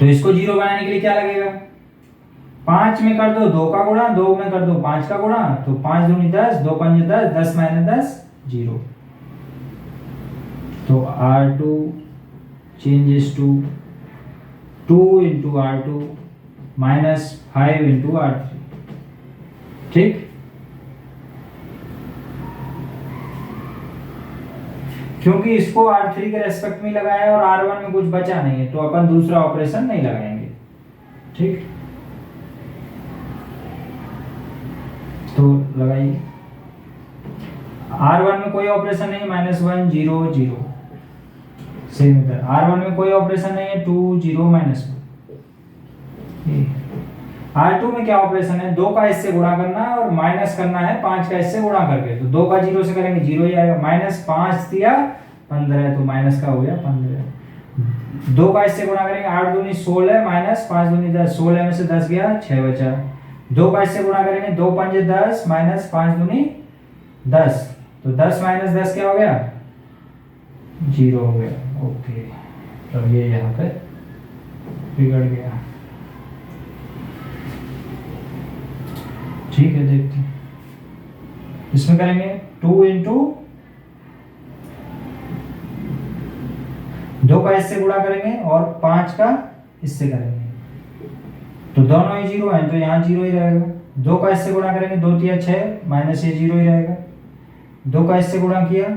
Speaker 1: तो इसको जीरो बनाने के लिए क्या लगेगा, 5 में कर दो 2 का गुणा, 2 में कर दो 5 का गुणा, तो 5 दूनी 10, 2 पंजे 10, 10 माइनस 10 0। तो R2 changes to 2 into R2 minus 5 into R3, ठीक। क्योंकि इसको R3 के रेस्पेक्ट में लगाया है और R1 में कुछ बचा नहीं है तो अपन दूसरा ऑपरेशन नहीं लगाएंगे, ठीक। तो लगाइए, R1 में कोई ऑपरेशन नहीं, माइनस 1 0 0, सेम इधर R1 में कोई ऑपरेशन नहीं है, 2 0 माइनस 1। R2 में क्या ऑपरेशन है, 2 का इससे गुणा करना है और माइनस करना है 5 का इससे गुणा करके। तो 2 का 0 से करेंगे 0 ही आएगा, माइनस 5 दिया 15, तो माइनस का हो गया 15। 2 का इससे गुणा करेंगे, 8 दूनी 16 माइनस 5 दूनी 10, 16 में से 10 गया 6 बचा। 2 का इससे गुणा करेंगे, 2 पंजे 10 माइनस 5 दूनी 10, तो 10 माइनस 10 क्या हो गया 0 हो गया, ओके। तो ये यहाँ पे बिगड़ गया, ठीक है। देखते हैं इसमें करेंगे 2 into 2 का इससे गुणा करेंगे और 5 का इससे करेंगे, तो दोनों ही जीरो हैं तो यहाँ जीरो ही रहेगा। 2 का इससे गुणा करेंगे, 2 3 6 माइनस ये जीरो ही रहेगा। 2 का इससे गुणा किया,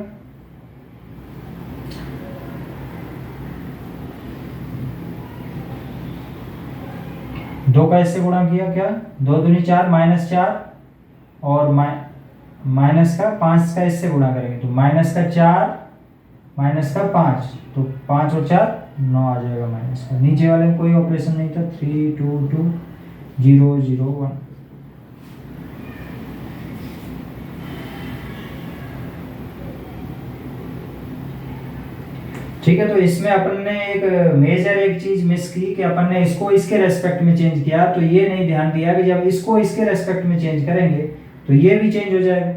Speaker 1: दो का इससे गुणा किया, क्या 2 दूनी 4 माइनस 4 और माइनस का 5 का इससे गुणा करेंगे तो माइनस का 4 माइनस का 5, तो 5 और 4 9 आ जाएगा माइनस का। नीचे वाले में कोई ऑपरेशन नहीं था, 3 2 2 0 0 1। ठीक है, तो इसमें अपन ने एक चीज मिस की कि अपन ने इसको इसके रेस्पेक्ट में चेंज किया, तो ये नहीं ध्यान दिया कि जब इसको इसके रेस्पेक्ट में चेंज करेंगे तो ये भी चेंज हो जाएगा।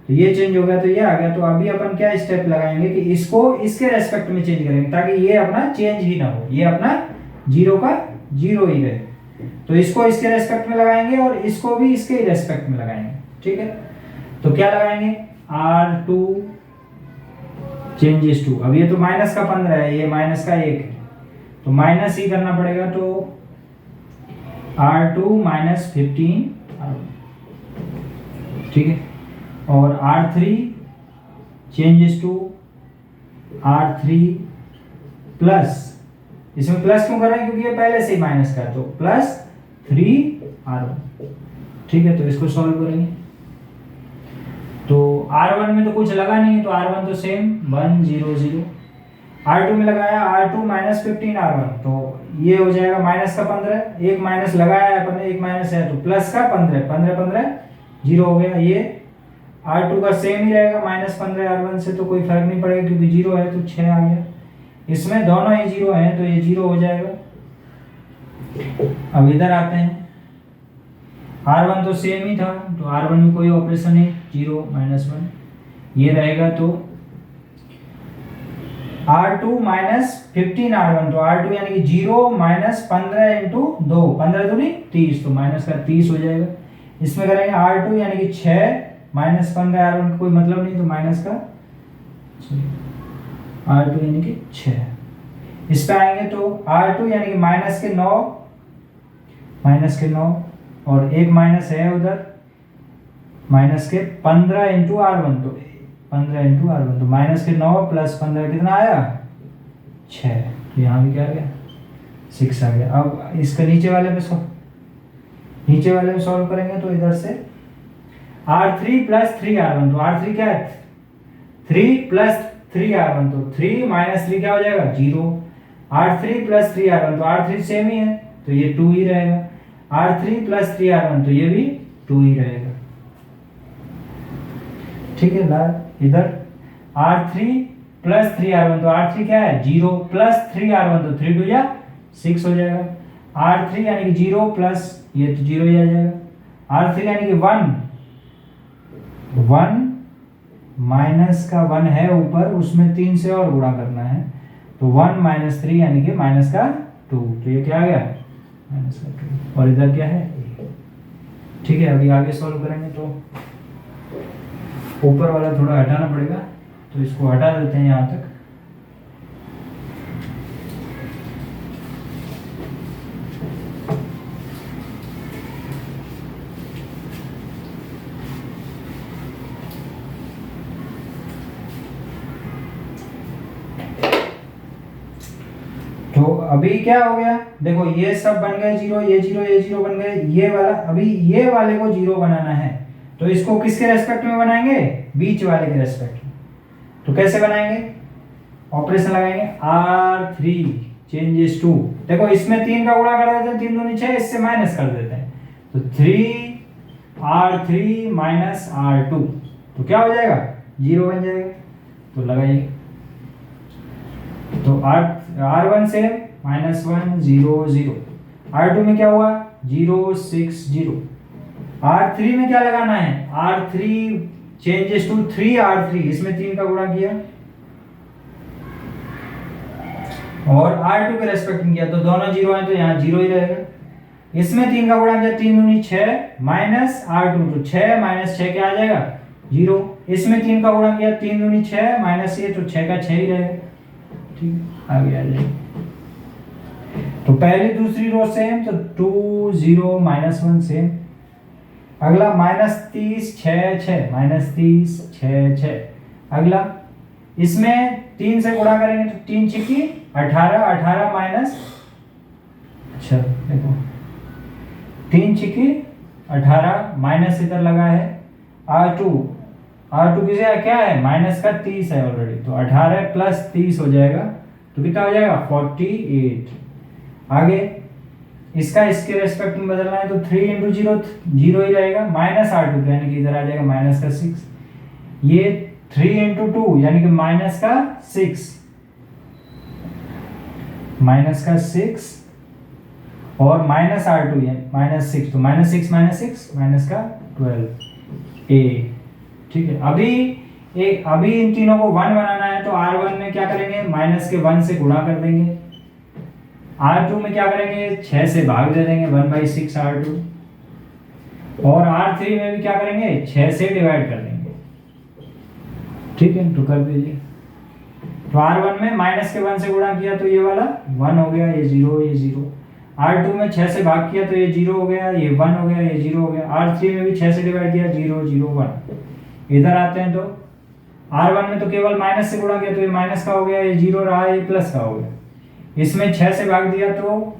Speaker 1: तो ये चेंज हो गया तो ये आ गया। तो अभी अपन क्या स्टेप लगाएंगे कि इसको इसके रेस्पेक्ट में चेंज करेंगे ताकि ये अपना चेंज ही ना हो, ये अपना 0 का 0 ही रहे। तो इसको इसके रेस्पेक्ट में लगाएंगे और इसको भी इसके ही रेस्पेक्ट में लगाएंगे। ठीक है, तो क्या लगाएंगे, R2 चेंजेस टू। अब ये तो माइनस का 15 है, ये माइनस का 1 है, तो माइनस ही करना पड़ेगा। तो R2 माइनस 15 ठीक है, और R3 changes to R3 plus, इसमें प्लस क्यों कर रहे हैं क्योंकि ये पहले से ही माइनस का, तो प्लस 3R1। ठीक है, तो इसको सॉल्व करेंगे तो R1 में तो कुछ लगा नहीं है तो R1 तो सेम 1 0 0। R2 में लगाया R2 माइनस 15 R1, तो ये हो जाएगा माइनस का 15, एक माइनस लगाया है अपन ने, एक माइनस है तो प्लस का 15 15 15 0 हो गया। ये R2 का सेम ही रहेगा माइनस 15 R1 से, तो कोई फर्क नहीं पड़ेगा क्योंकि 0 है तो 6 आ गया। इसमें दोनों ही 0 हैं तो ये 0 हो जाएगा। अब इधर आते हैं, R1 तो सेम ही था तो R1 में कोई ऑपरेशन नहीं, 0 माइनस 1 ये रहेगा। तो R2 माइनस 15 R1, तो R2 यानी कि 0 माइनस 15 इंटू 2, 15 दूनी 30, तो माइनस का 30 हो जाएगा। इसमें करेंगे R2 यानी कि 6 माइनस 15 R1 का कोई मतलब नहीं, तो माइनस का R2 यानी कि 6। इस पे आएंगे तो R2 यानी कि माइनस के 9 और एक माइनस है उधर, माइनस के 15 इंटू R1, तो 15 इंटू R1, तो माइनस के 9 प्लस 15 कितना आया 6, तो यहाँ भी क्या आ गया 6 आ गया। अब इसके नीचे वाले में सॉल्व करेंगे तो इधर से R3 प्लस 3R1, तो R3 क्या है 3 प्लस 3R1, तो 3 माइनस 3 क्या हो जाएगा 0। R3 प्लस 3R1, तो R3 सेम ही है तो ये 2 ही रहेगा। R3 प्लस 3R1, तो ये भी 2 ही रहेगा। ठीक है, इधर R3 प्लस 3R1, तो R3 क्या है 0 प्लस 3R1, तो 3 2 या 6 हो जाएगा। R3 यानी कि 0 प्लस ये तो 0 ही आ जाएगा। R3 यानी कि 1 माइनस का 1 है ऊपर, उसमें 3 से और गुणा करना है, तो 1 माइनस 3 यानी कि माइनस का 2, तो ये क्या आ गया माइनस का 2, और इधर क्या है। ठीक है, अभी आगे सॉल्व करेंगे तो ऊपर वाला थोड़ा हटाना पड़ेगा, तो इसको हटा देते हैं यहाँ तक। तो अभी क्या हो गया, देखो ये सब बन गए 0, ये 0 ये 0 बन गए, ये वाला अभी ये वाले को 0 बनाना है, तो इसको किसके रेस्पेक्ट में बनाएंगे बीच वाले के रेस्पेक्ट में। तो कैसे बनाएंगे, ऑपरेशन लगाएंगे R3 चेंजेस टू, देखो इसमें 3 का गुणा कर देते हैं, 3 दूनी 6, इससे माइनस कर देते हैं, तो 3R3 माइनस R2, तो क्या हो जाएगा 0 बन जाएगा। तो लगाइए, तो R1 से माइनस 1 0 0, R2 में क्या हुआ 0 6 0, R3 में क्या लगाना है R3 चेंजेस टू 3R3, इसमें 3 का गुणा किया और R2 के रेस्पेक्ट में किया, तो दोनों 0 हैं तो यहाँ 0 ही रहेगा। इसमें 3 का गुणा किया, 3 दूनी 6 माइनस R2, तो 6 माइनस 6 क्या आ जाएगा 0। इसमें 3 का गुणा किया, 3 दूनी 6 माइनस ये, तो 6 का 6 ही रहेगा। ठीक है, आगे आ जाएगा। तो पहली दूसरी रो सेम, तो 2 0 माइनस 1 सेम। अगला माइनस 30 6 6, माइनस 30 6 6। अगला इसमें 3 से गुणा करेंगे तो 3 छिकी 18 18 माइनस, अच्छा देखो 3 छिकी 18 माइनस इधर लगा है R2 किसे क्या है माइनस का 30 है ऑलरेडी, तो 18 प्लस 30 हो जाएगा, तो कितना हो जाएगा 48। आगे इसका इसके रेस्पेक्ट में बदलना है तो 3 इंटू 0 0 ही रहेगा, माइनस R2 यानी कि इधर आ जाएगा माइनस का 6, ये 3 इंटू 2 यानी कि माइनस का 6 और माइनस R2 है माइनस 6, तो माइनस 6 माइनस का 12 ए। ठीक है, अभी इन तीनों को 1 बनाना है, तो R1 में क्या करेंगे माइनस के 1 से गुणा कर देंगे, R2 में क्या करेंगे 6 से भाग दे देंगे 1/6 R2, और R3 में भी क्या करेंगे 6 से डिवाइड कर देंगे। ठीक है, तो कर दीजिए। तो R1 में माइनस के 1 से गुणा किया तो ये वाला 1 हो गया, ये 0 ये 0। R2 में 6 से भाग किया तो ये 0 हो गया, ये 1 हो गया, ये 0 हो गया। R3 में भी 6 से डिवाइड किया 0 0 1। इधर आते हैं तो R1 में तो केवल माइनस से गुणा किया तो ये माइनस का हो गया, ये 0 रहा, ये प्लस का हो गया। इसमें 6 से भाग दिया तो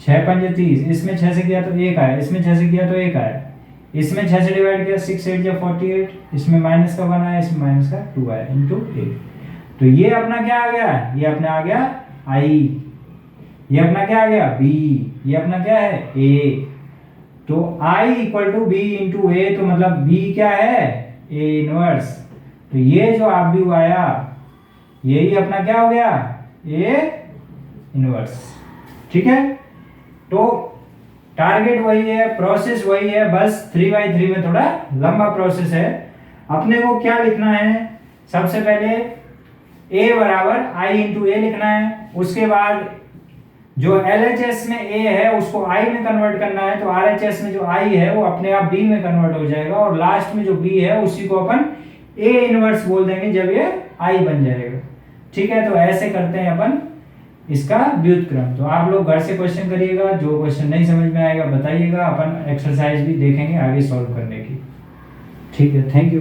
Speaker 1: 6 पंजे 30, इसमें 6 से किया तो 1 आया, इसमें 6 से किया तो 1 आया, इसमें 6 से डिवाइड किया 6 8 या 48, इसमें माइनस का 1 आया, इसमें माइनस का 2 आया इंटू 8। तो ये अपना क्या आ गया, ये अपना आ गया I, ये अपना क्या आ गया B, ये अपना क्या है A। तो I equal to B into A, तो मतलब B क्या है A इनवर्स। तो ये जो आप भी आया यही अपना क्या हो गया A इनवर्स। ठीक है, तो टारगेट वही है, प्रोसेस वही है, बस 3/3 में थोड़ा लंबा प्रोसेस है। अपने को क्या लिखना है, सबसे पहले A बराबर I इंटू A लिखना है, उसके बाद जो LHS में A है उसको I में कन्वर्ट करना है, तो RHS में जो I है वो अपने आप B में कन्वर्ट हो जाएगा, और लास्ट में जो B है उसी को अपन A इनवर्स बोल देंगे जब ये I बन जाएगा। ठीक है, तो ऐसे करते हैं अपन इसका व्युत्क्रम। तो आप लोग घर से क्वेश्चन करिएगा, जो क्वेश्चन नहीं समझ में आएगा बताइएगा, अपन एक्सरसाइज भी देखेंगे आगे सॉल्व करने की। ठीक है, थैंक यू।